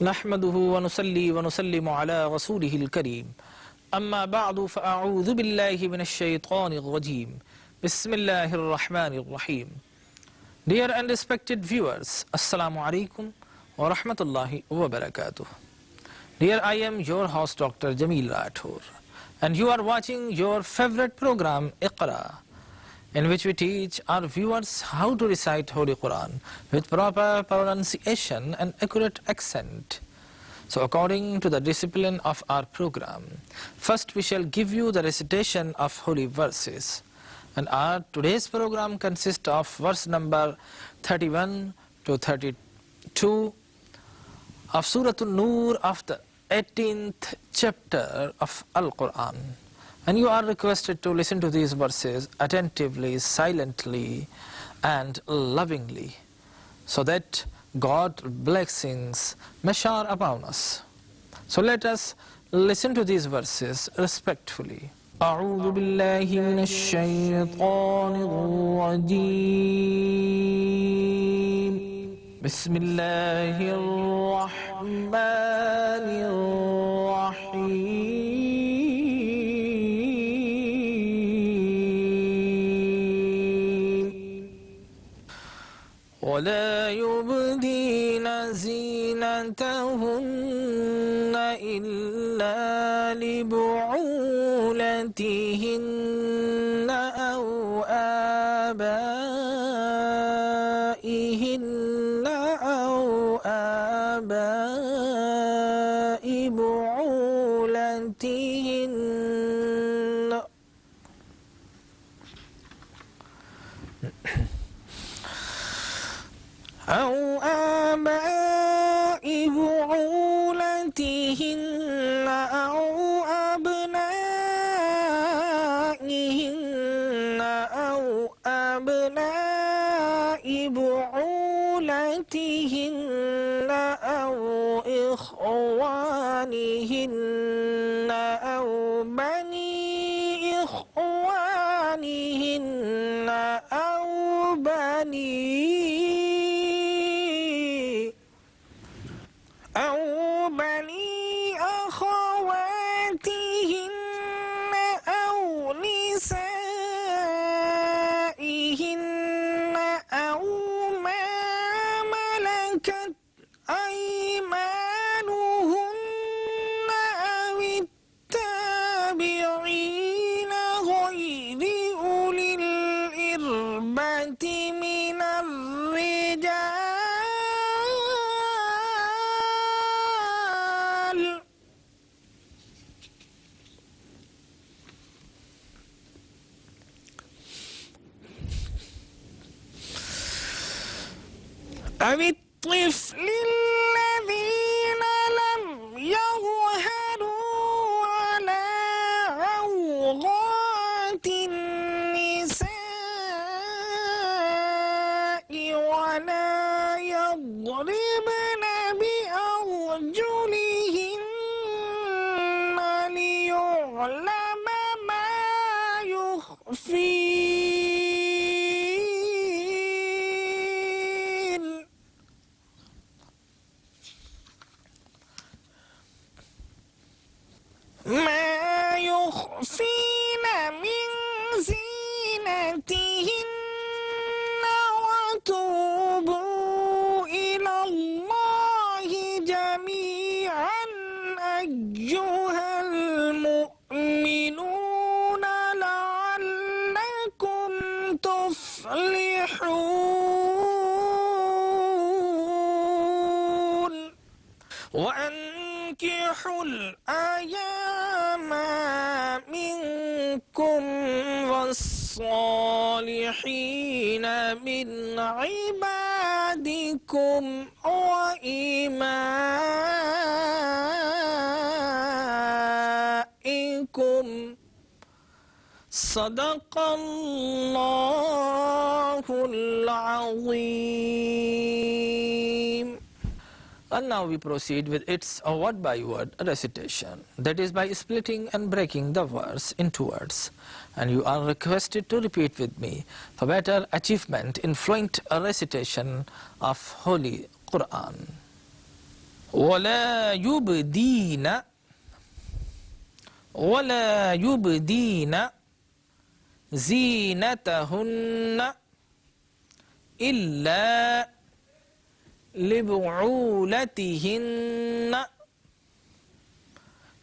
नहमदुहु व नुसल्ली व नुसल्लिमु अला रसूलिहिल करीम अम्मा बअदु फ़अऊज़ु बिल्लाहि मिनश शैतानिर रजीम बिस्मिल्लाहिर रहमानिर रहीम। Dear and respected viewers, Assalamu alaikum wa rahmatullahi wa barakatuh. Dear, I am your host Dr. Jamil Rathore, and you are watching your favorite program Iqra, in which we teach our viewers how to recite Holy Quran with proper pronunciation and accurate accent. So according to the discipline of our program, first we shall give you the recitation of holy verses. And our today's program consists of verse number 31 to 32 of Surah An-Nur of the 18th chapter of Al-Quran. And you are requested to listen to these verses attentively, silently and lovingly, so that God's blessings may shower upon us. So let us listen to these verses respectfully. أعوذ بالله من الشيطان الرجيم بسم الله الرحمن الرحيم ولا يبدين زينتهن إلا لبعولتهن أو آبائهن أو آباء بعولتهن أو آباء بعولتهن أو أبنائهن أو أبناء بعولتهن أو إخوانهن أو بني إخوانهن أو بني أخواتهن أو نسائهن أو ما ملكت أيمانهن أو التابعين غير أولي الإربة من الرجال أو الطفل الذين لم يظهروا على عورات النساء ولا يضربن بأرجلهن ليعلم ما يخفين من زينتهن وتوبوا إلى الله جميعا أيها المؤمنون لعلكم تفلحون وأنكحوا الأيام منكم والصالحين من عبادكم وإمائكم صدق الله العظيم. And now we proceed with its word-by-word recitation. That is by splitting and breaking the verse into words. And you are requested to repeat with me for better achievement in fluent recitation of Holy Quran. वला युबदीन ज़ीनतहुन्न इल्ला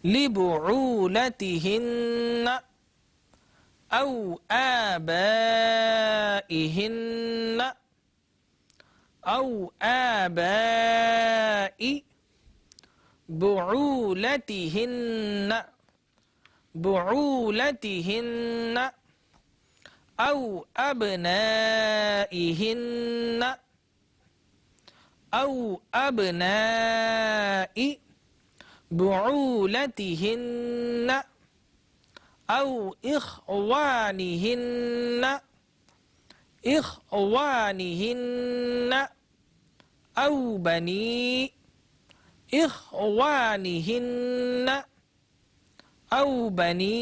लिबुउलतिहिन्न औ आबाइहिन्न औ आबाइ बुउलतिहिन्न औ अबनाइहिन्न औ अबनाइ बुउलतिहिन्न औ इख्वानिहिन्न औ बनी इख्वानिहिन्न औ बनी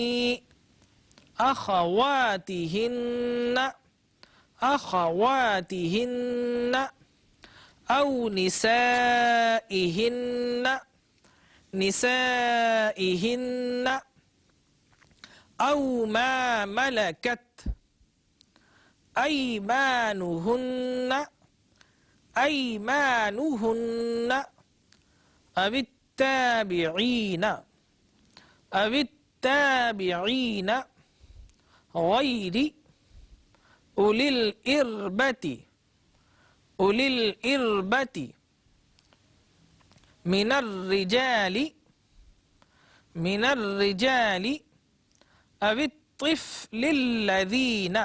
अखवातिहिन्न औ निसाइहिन्न औ मा मलकत अयमानुहुन्न अवित्ताबिईन गैरि उलिल इर्बति मिनर रिजाली अवित्तिफ़्लिल्लज़ीन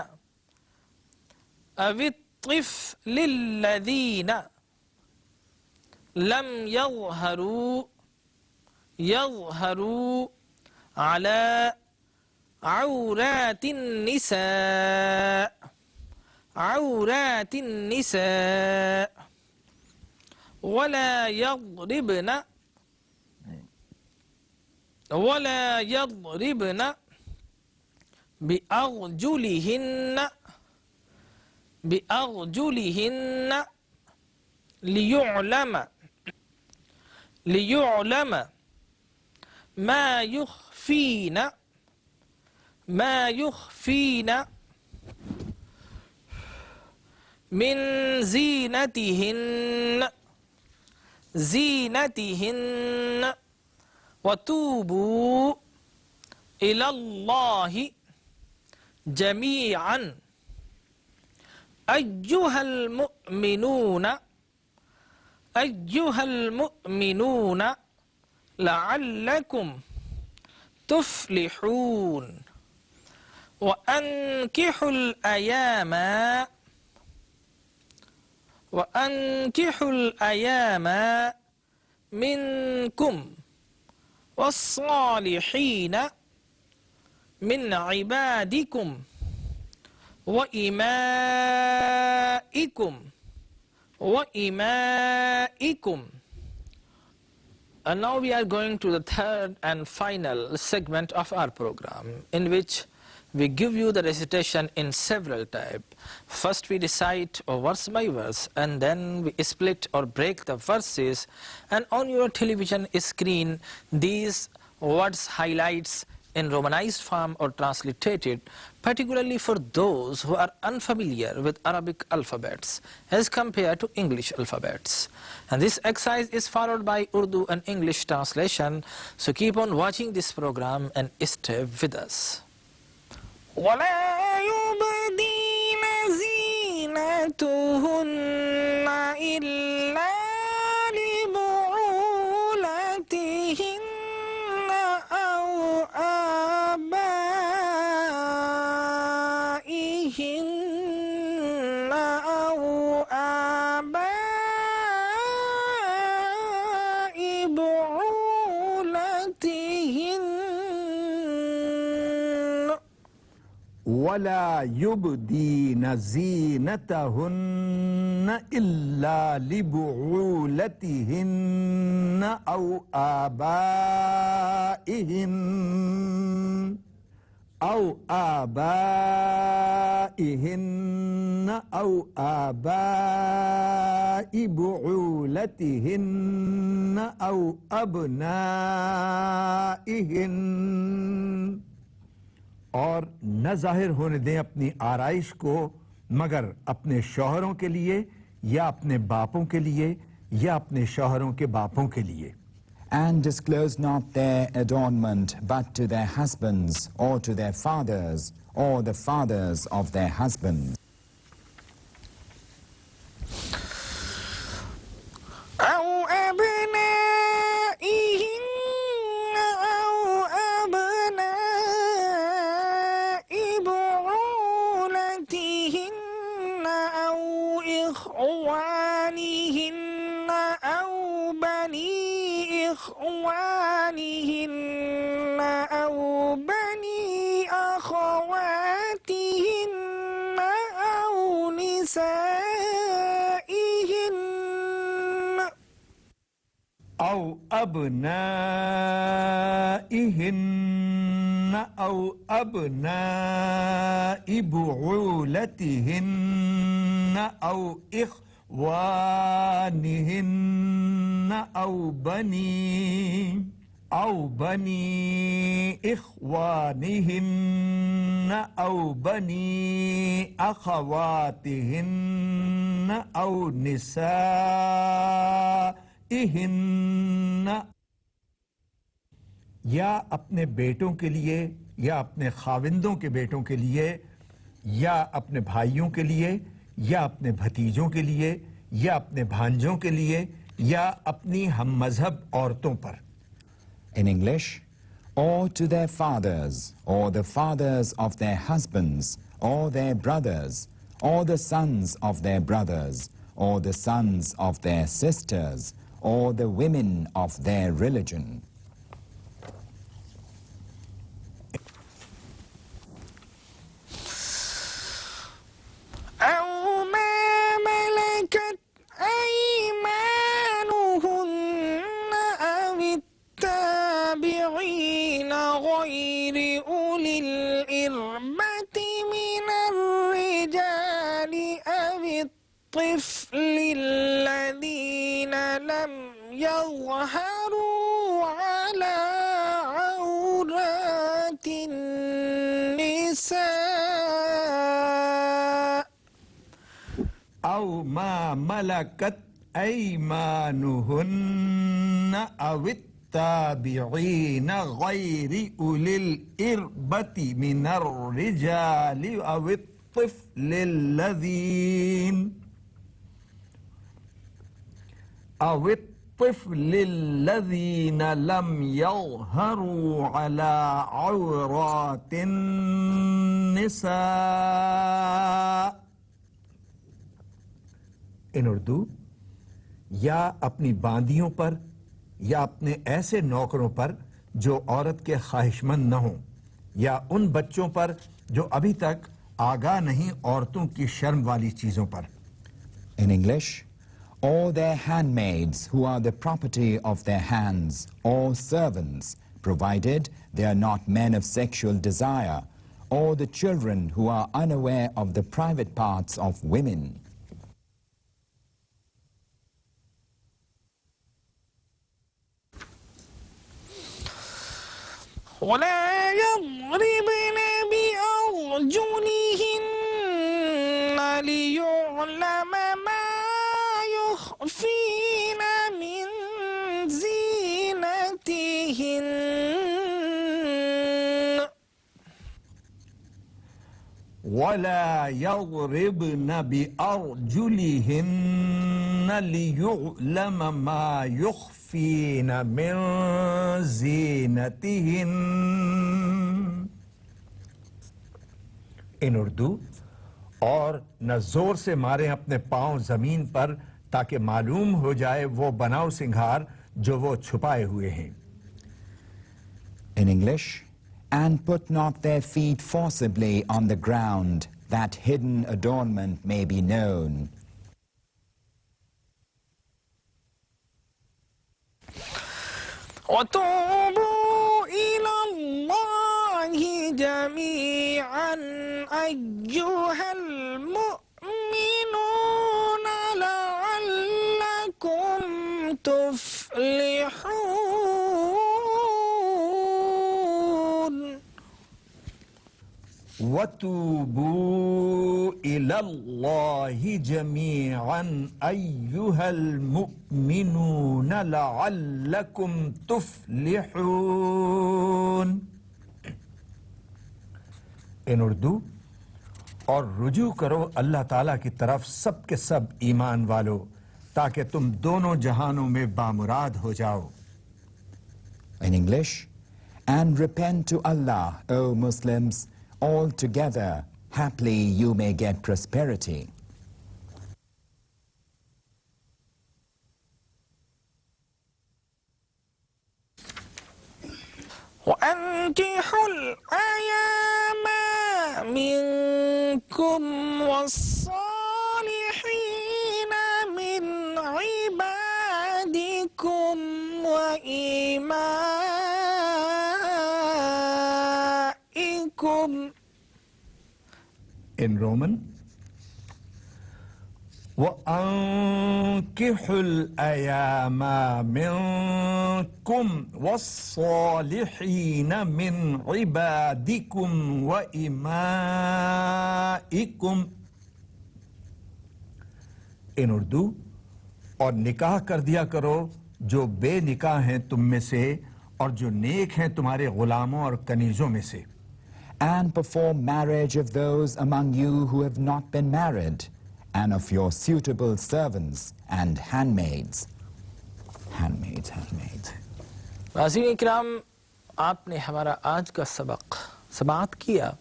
लम यज़हरू अला औरातिन निसा वला यضربन बिअर्जुलिहिन्न लियुअलम मा युख्फीन मिन ज़ीनतिहिन्न वतूबू इलल्लाहि जमीअन अय्युहल मुअमिनून लअल्लकुम तुफ्लिहून वअन्किहुल अयामा मिनकुम वस्सालिहीन मिन इबादिकुम وإمائكم And now we are going to the third and final segment of our program, in which we give you the recitation in several types. First we recite verse by verse, and then we split or break the verses, and on your television screen these words highlights in Romanized form or transliterated, particularly for those who are unfamiliar with Arabic alphabets as compared to English alphabets. And this exercise is followed by Urdu and English translation, so keep on watching this program and stay with us. وَلَا يُبْدِينَ زِينَتُهُنَّ إِلَّا لِبُعُولَتِهِنَّ أَوْ آبَائِهِنَّ أَوْ آبَاءِ بُعُولَتِهِنَّ ولا يبدين زينتهن إلا لبعولتهن أو آبائهن أو آبائهن أو آباء بعولتهن أو أبنائهن और न जाहिर होने दें अपनी आराइश को मगर अपने शौहरों के लिए या अपने बापों के लिए या अपने शौहरों के बापों के लिए And disclose not their adornment but to their husbands or to their fathers or the fathers of their husbands. أو أبنائهن أو أبناء بعولتهن أو إخوانهن أو بني إخوانهن أو بني أخواتهن أو نسائهن أو أبنائهن أو أبناء بعولتهن أو إخوانهن أو بني إخوانهن أو بني أخواتهن أو نسائهن या अपने बेटों के लिए या अपने खाविंदों के बेटों के लिए या अपने भाइयों के लिए या अपने भतीजों के लिए या अपने भांजों के लिए या अपनी हम मजहब औरतों पर In English, or to their fathers or the fathers of their husbands or their brothers or the sons of their brothers or the sons of their sisters or the women of their religion. أو ما ملكت أيمانهن أو التابعين غير أولي الإربة من الرجال أو الطفل الذين لم يظهروا على عورات النساء أو ما ملكت أيمانهن أو التابعين غير أولي الإربة من الرجال أو الطفل الذين لم يظهروا على عورات النساء इन उर्दू या अपनी बांदियों पर या अपने ऐसे नौकरों पर जो औरत के ख्वाहिशमंद न हों या उन बच्चों पर जो अभी तक आगाह नहीं औरतों की शर्म वाली चीजों पर In English, or their handmaids who are the property of their hands or servants, provided they are not men of sexual desire, or the children who are unaware of the private parts of women. ولا يضربن بأرجلهن ليعلم ما يخفين من زينتهن ولا يضربن بأرجلهن ليعلم ما يخفين من زينتهن इन उर्दू और न जोर से मारें अपने पांव जमीन पर ताकि मालूम हो जाए वो बनाव सिंगार जो वो छुपाए हुए हैं In English, and put not their feet forcibly on the ground, that hidden adornment may be known. وتوبوا إلى الله जमीअन अय्युहल मुमिनून लअल्लकुम तुफ्लिहून। वतूबू इलल्लाहि जमीअन अय्युहल मुमिनून लअल्लकुम तुफ्लिहून। इन उर्दू, और रुजू करो अल्लाह ताला की तरफ सब के सब ईमान वालों, ताकि तुम दोनों जहानों में बामुराद हो जाओ। In English, and repent to Allah, O Muslims, all together, haply you may get prosperity. وأنكحوا الأيام منكم والصالحين من عبادكم وإمائكم. In Roman, وأنكحوا الأيام منكم والصالحين من عبادكم وإمائكم. इन उर्दू, और निकाह कर दिया करो जो बेनिकाह हैं तुम में से और जो नेक हैं तुम्हारे गुलामों और कनीजों में से. And perform marriage of those among you who have not been married, and of your suitable servants and handmaids. Handmaids. नाज़रीन इकराम, आपने हमारा आज का सबक समाअत किया।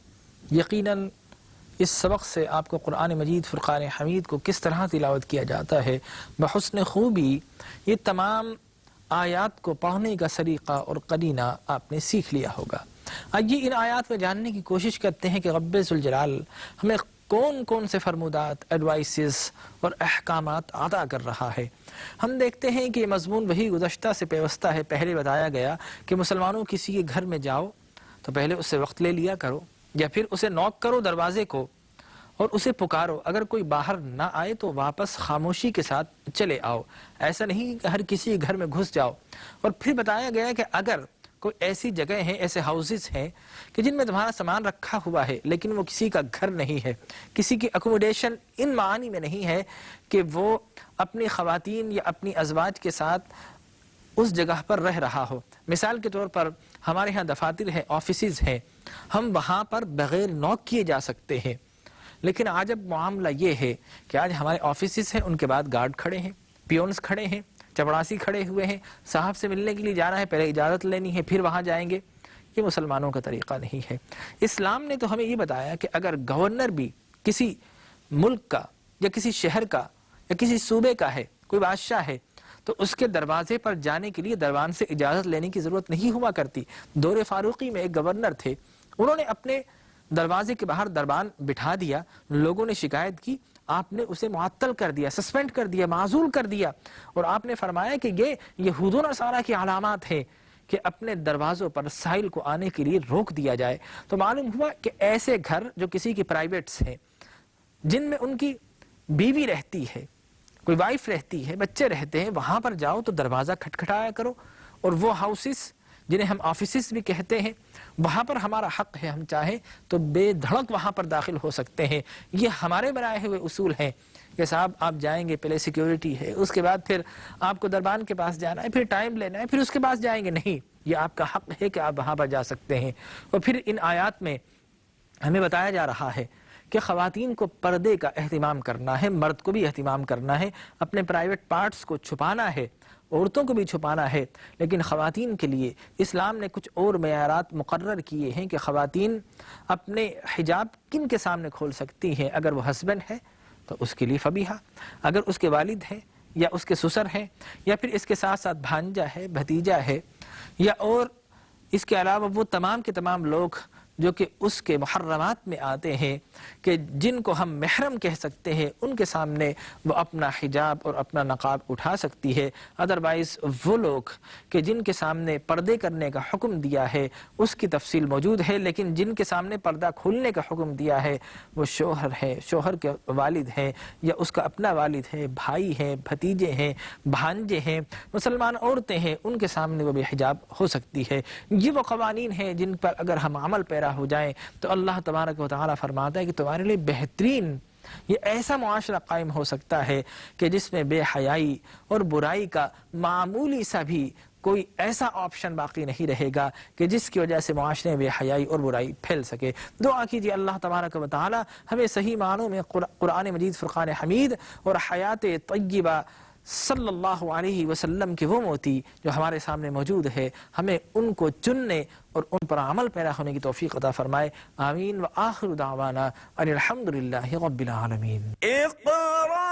यकीनन इस सबक से आपको कुरान मजीद फुरक़ान हमीद को किस तरह तिलावत किया जाता है बहुस्न खूबी, ये तमाम आयात को पढ़ने का सलीक़ा और करीना आपने सीख लिया होगा। आइए इन आयात में जानने की कोशिश करते हैं कि रब्बे ज़ुल जलाल हमें कौन कौन से फरमुदात, एडवाइसेस और अहकामात अता कर रहा है। हम देखते हैं कि मज़मून वही गुज़श्ता से पेवस्ता है। पहले बताया गया कि मुसलमानों किसी के घर में जाओ तो पहले उससे वक्त ले लिया करो, या फिर उसे नॉक करो दरवाजे को और उसे पुकारो। अगर कोई बाहर ना आए तो वापस खामोशी के साथ चले आओ। ऐसा नहीं कि हर किसी के घर में घुस जाओ। और फिर बताया गया कि अगर कोई ऐसी जगह हैं, ऐसे हाउसेस हैं कि जिनमें तुम्हारा सामान रखा हुआ है लेकिन वो किसी का घर नहीं है, किसी की अकोमोडेशन इन मानी में नहीं है कि वो अपनी ख़वातीन या अपनी अज़वाज के साथ उस जगह पर रह रहा हो। मिसाल के तौर पर हमारे यहाँ दफातर हैं, ऑफिसेज हैं, हम वहाँ पर बग़ैर नॉक किए जा सकते हैं। लेकिन आज अब मामला ये है कि आज हमारे ऑफिसेज हैं, उनके बाद गार्ड खड़े हैं, पियोन्स खड़े हैं, चपड़ासी खड़े हुए हैं, साहब से मिलने के लिए जाना है, पहले इजाज़त लेनी है, फिर वहाँ जाएंगे। ये मुसलमानों का तरीक़ा नहीं है। इस्लाम ने तो हमें ये बताया कि अगर गवर्नर भी किसी मुल्क का या किसी शहर का या किसी सूबे का है, कोई बादशाह है, तो उसके दरवाजे पर जाने के लिए दरबान से इजाज़त लेने की ज़रूरत नहीं हुआ करती। दौरे फारूकी में एक गवर्नर थे, उन्होंने अपने दरवाजे के बाहर दरबान बिठा दिया। लोगों ने शिकायत की, आपने उसे मुअत्तल कर दिया, सस्पेंड कर दिया, माजूल कर दिया। और आपने फरमाया कि ये यहूद व नसारा की अलामात है कि अपने दरवाज़ों पर साइल को आने के लिए रोक दिया जाए। तो मालूम हुआ कि ऐसे घर जो किसी की प्राइवेट्स हैं, जिनमें उनकी बीवी रहती है, कोई वाइफ रहती है, बच्चे रहते हैं, वहाँ पर जाओ तो दरवाज़ा खटखटाया करो। और वो हाउसेस जिन्हें हम ऑफिसेस भी कहते हैं, वहाँ पर हमारा हक है, हम चाहें तो बेधड़क वहाँ पर दाखिल हो सकते हैं। ये हमारे बनाए हुए उसूल हैं कि साहब आप जाएंगे, पहले सिक्योरिटी है, उसके बाद फिर आपको दरबान के पास जाना है, फिर टाइम लेना है, फिर उसके पास जाएंगे। नहीं, ये आपका हक है कि आप वहाँ पर जा सकते हैं। और फिर इन आयात में हमें बताया जा रहा है कि ख़वातीन को पर्दे का एहतिमाम करना है, मर्द को भी एहतिमाम करना है, अपने प्राइवेट पार्ट्स को छुपाना है, औरतों को भी छुपाना है। लेकिन ख़वातीन के लिए इस्लाम ने कुछ और मयारात मुकर्रर किए हैं कि ख़वातीन अपने हिजाब किन के सामने खोल सकती हैं। अगर वो हस्बैंड है तो उसके लिए फ़बीहा, अगर उसके वालिद हैं या उसके ससुर हैं या फिर इसके साथ साथ भांजा है, भतीजा है, या और इसके अलावा वो तमाम के तमाम लोग जो कि उसके मुहर्रमात में आते हैं कि जिनको हम महरम कह सकते हैं उनके सामने वो अपना हिजाब और अपना नकाब उठा सकती है। अदरवाइज़ वो लोग कि जिनके सामने पर्दे करने का हुक्म दिया है उसकी तफसील मौजूद है, लेकिन जिनके सामने पर्दा खोलने का हुक्म दिया है वो शोहर है, शोहर के वालिद हैं या उसका अपना वालिद है, भाई हैं, भतीजे हैं, भांजे हैं, मुसलमान औरतें हैं, उनके सामने वो बेहिजाब हो सकती है। ये वो क़वानीन हैं जिन पर अगर हम अमल पैरा हो जाएं तो अल्लाह तबारक व तआला फरमाता है कि तुम्हारे लिए बेहतरीन ये ऐसा मुआशरा कायम हो सकता है कि जिसमें बेहयाई और बुराई का मामूली सा भी कोई ऐसा ऑप्शन बाकी नहीं रहेगा कि जिसकी वजह से मुआशरे में बेहयाई और बुराई फैल सके। दुआ कीजिए अल्लाह तबारक व तआला हमें सही मानों में कुरान मजीद, फुरकान हमीद और हयात तय्यबा सल्लल्लाहु अलैहि वसल्लम के वो मोती जो हमारे सामने मौजूद है, हमें उनको चुनने और उन पर अमल पैरा होने की तौफीक अता फरमाए। आमीन व आखिरु दावाना अनिल हम्दुलिल्लाहि रब्बिल आलमीन। इक़रा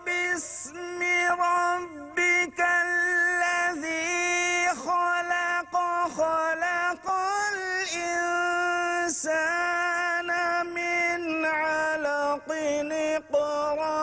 बिस्मि रब्बिकल्लज़ी खलक़ खलक़ल इंसाना मिन अलक़िन इक़रा